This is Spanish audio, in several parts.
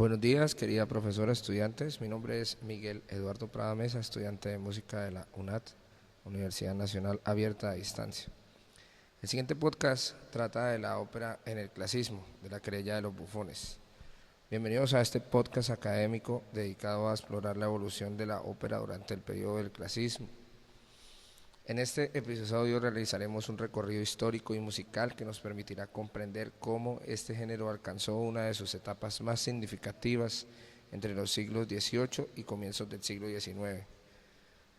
Buenos días, querida profesora, estudiantes. Mi nombre es Miguel Eduardo Prada Mesa, estudiante de música de la UNAD, Universidad Nacional Abierta a Distancia. El siguiente podcast trata de la ópera en el clasismo, de la querella de los bufones. Bienvenidos a este podcast académico dedicado a explorar la evolución de la ópera durante el periodo del clasismo. En este episodio realizaremos un recorrido histórico y musical que nos permitirá comprender cómo este género alcanzó una de sus etapas más significativas entre los siglos XVIII y comienzos del siglo XIX.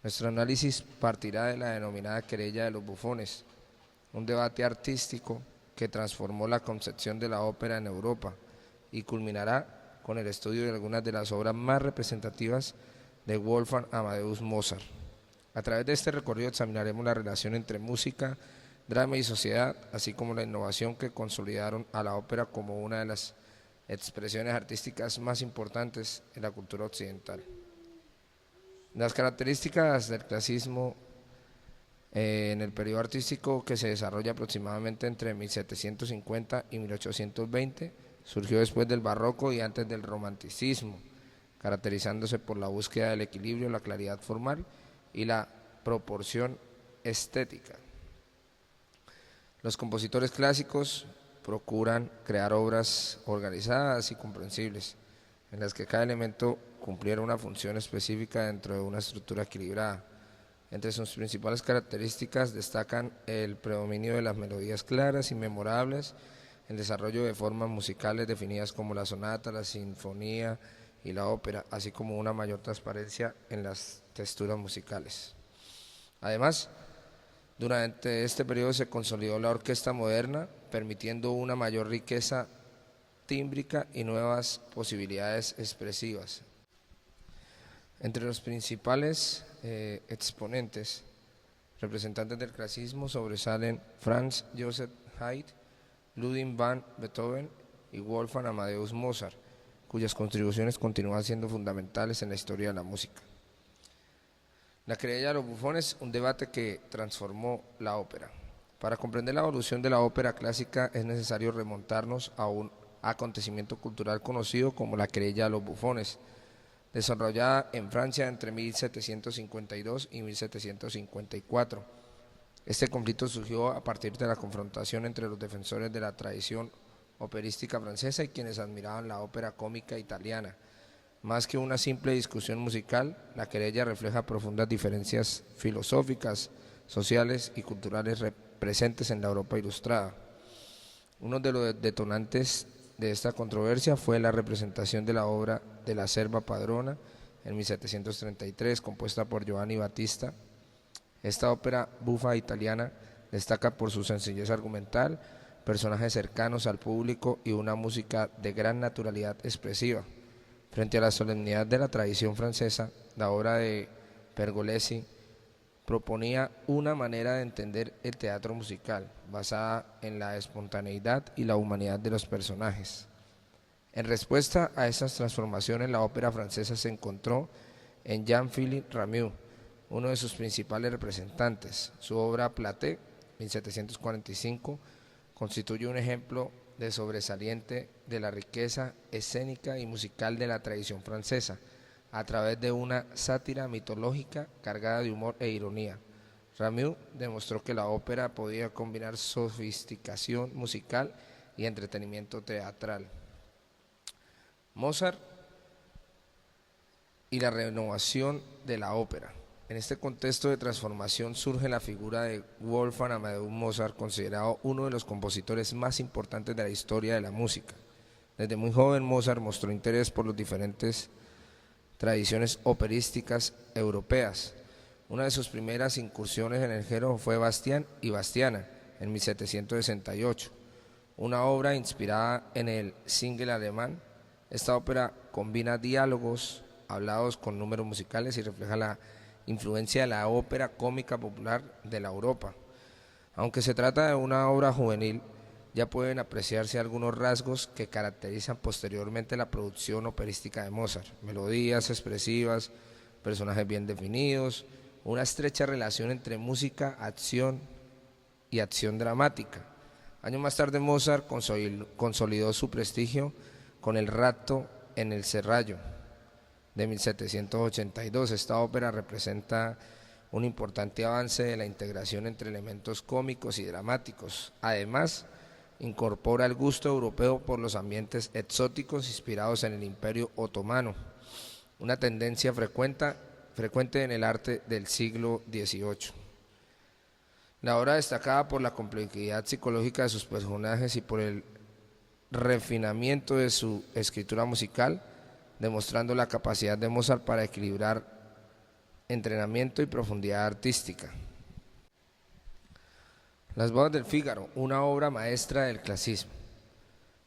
Nuestro análisis partirá de la denominada querella de los bufones, un debate artístico que transformó la concepción de la ópera en Europa y culminará con el estudio de algunas de las obras más representativas de Wolfgang Amadeus Mozart. A través de este recorrido examinaremos la relación entre música, drama y sociedad, así como la innovación que consolidaron a la ópera como una de las expresiones artísticas más importantes en la cultura occidental. Las características del clasismo en el periodo artístico que se desarrolla aproximadamente entre 1750 y 1820, surgió después del barroco y antes del romanticismo, caracterizándose por la búsqueda del equilibrio, la claridad formal y la proporción estética. Los compositores clásicos procuran crear obras organizadas y comprensibles, en las que cada elemento cumpliera una función específica dentro de una estructura equilibrada. Entre sus principales características destacan el predominio de las melodías claras y memorables, el desarrollo de formas musicales definidas como la sonata, la sinfonía y la ópera, así como una mayor transparencia en las texturas musicales. Además, durante este periodo se consolidó la orquesta moderna, permitiendo una mayor riqueza tímbrica y nuevas posibilidades expresivas. Entre los principales exponentes, representantes del clasismo, sobresalen Franz Joseph Haydn, Ludwig van Beethoven y Wolfgang Amadeus Mozart, cuyas contribuciones continúan siendo fundamentales en la historia de la música. La querella de los bufones, un debate que transformó la ópera. Para comprender la evolución de la ópera clásica es necesario remontarnos a un acontecimiento cultural conocido como la querella de los bufones, desarrollada en Francia entre 1752 y 1754. Este conflicto surgió a partir de la confrontación entre los defensores de la tradición operística francesa y quienes admiraban la ópera cómica italiana. Más que una simple discusión musical, la querella refleja profundas diferencias filosóficas, sociales y culturales presentes en la Europa ilustrada. Uno de los detonantes de esta controversia fue la representación de la obra de la Serva Padrona en 1733, compuesta por Giovanni Battista. Esta ópera bufa italiana destaca por su sencillez argumental, personajes cercanos al público y una música de gran naturalidad expresiva. Frente a la solemnidad de la tradición francesa, la obra de Pergolesi proponía una manera de entender el teatro musical, basada en la espontaneidad y la humanidad de los personajes. En respuesta a estas transformaciones, la ópera francesa se encontró en Jean-Philippe Rameau, uno de sus principales representantes. Su obra Platée, 1745, constituye un ejemplo de sobresaliente de la riqueza escénica y musical de la tradición francesa, a través de una sátira mitológica cargada de humor e ironía. Rameau demostró que la ópera podía combinar sofisticación musical y entretenimiento teatral. Mozart y la renovación de la ópera. En este contexto de transformación surge la figura de Wolfgang Amadeus Mozart, considerado uno de los compositores más importantes de la historia de la música. Desde muy joven, Mozart mostró interés por las diferentes tradiciones operísticas europeas. Una de sus primeras incursiones en el género fue Bastián y Bastiana, en 1768, una obra inspirada en el single alemán. Esta ópera combina diálogos hablados con números musicales y refleja la influencia de la ópera cómica popular de la Europa. Aunque se trata de una obra juvenil, ya pueden apreciarse algunos rasgos que caracterizan posteriormente la producción operística de Mozart: melodías expresivas, personajes bien definidos, una estrecha relación entre música, acción y acción dramática. Años más tarde, Mozart consolidó su prestigio con el rapto en el Serrallo de 1782. Esta ópera representa un importante avance de la integración entre elementos cómicos y dramáticos. Además, incorpora el gusto europeo por los ambientes exóticos inspirados en el Imperio Otomano, una tendencia frecuente en el arte del siglo XVIII. La obra, destacada por la complejidad psicológica de sus personajes y por el refinamiento de su escritura musical, demostrando la capacidad de Mozart para equilibrar entrenamiento y profundidad artística. Las bodas del Fígaro, una obra maestra del clasismo.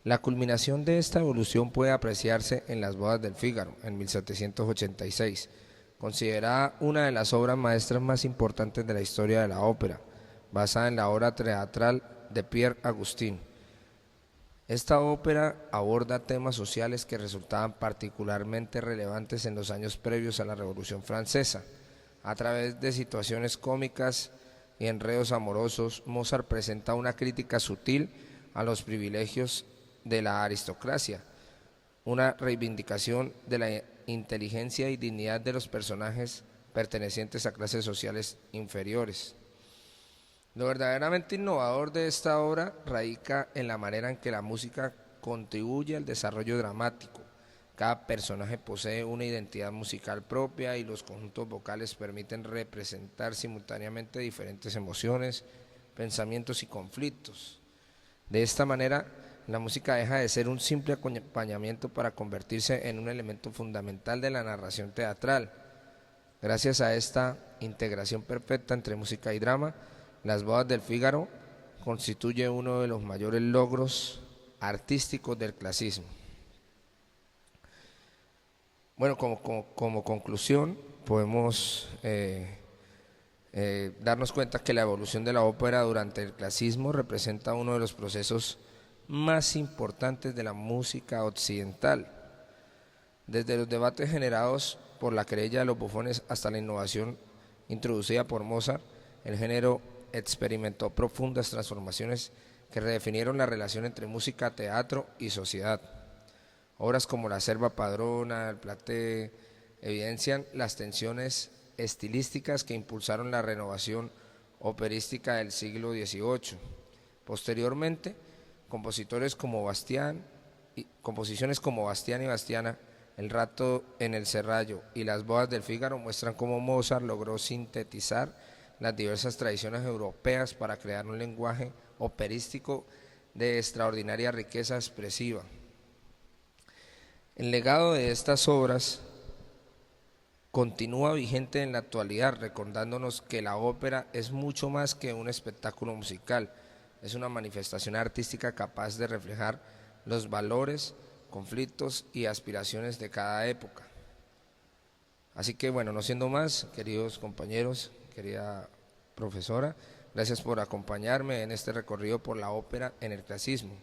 La culminación de esta evolución puede apreciarse en Las bodas del Fígaro, en 1786, considerada una de las obras maestras más importantes de la historia de la ópera, basada en la obra teatral de Pierre Agustín. Esta ópera aborda temas sociales que resultaban particularmente relevantes en los años previos a la Revolución Francesa. A través de situaciones cómicas y enredos amorosos, Mozart presenta una crítica sutil a los privilegios de la aristocracia, una reivindicación de la inteligencia y dignidad de los personajes pertenecientes a clases sociales inferiores. Lo verdaderamente innovador de esta obra radica en la manera en que la música contribuye al desarrollo dramático. Cada personaje posee una identidad musical propia y los conjuntos vocales permiten representar simultáneamente diferentes emociones, pensamientos y conflictos. De esta manera, la música deja de ser un simple acompañamiento para convertirse en un elemento fundamental de la narración teatral. Gracias a esta integración perfecta entre música y drama, Las bodas del Fígaro constituye uno de los mayores logros artísticos del clasismo. Bueno, como conclusión, podemos darnos cuenta que la evolución de la ópera durante el clasismo representa uno de los procesos más importantes de la música occidental. Desde los debates generados por la querella de los bufones hasta la innovación introducida por Mozart, el género experimentó profundas transformaciones que redefinieron la relación entre música, teatro y sociedad. Obras como La Serva Padrona, El Platé, evidencian las tensiones estilísticas que impulsaron la renovación operística del siglo XVIII. Posteriormente, composiciones como Bastián y Bastiana, El rato en el Serrallo y Las bodas del Fígaro muestran cómo Mozart logró sintetizar las diversas tradiciones europeas para crear un lenguaje operístico de extraordinaria riqueza expresiva. El legado de estas obras continúa vigente en la actualidad, recordándonos que la ópera es mucho más que un espectáculo musical, es una manifestación artística capaz de reflejar los valores, conflictos y aspiraciones de cada época. Así que bueno, no siendo más, queridos compañeros, querida profesora, gracias por acompañarme en este recorrido por la ópera en el clasismo.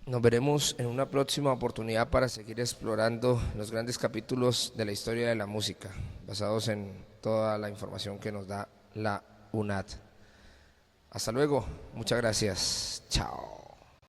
Nos veremos en una próxima oportunidad para seguir explorando los grandes capítulos de la historia de la música, basados en toda la información que nos da la UNAT. Hasta luego, muchas gracias, chao.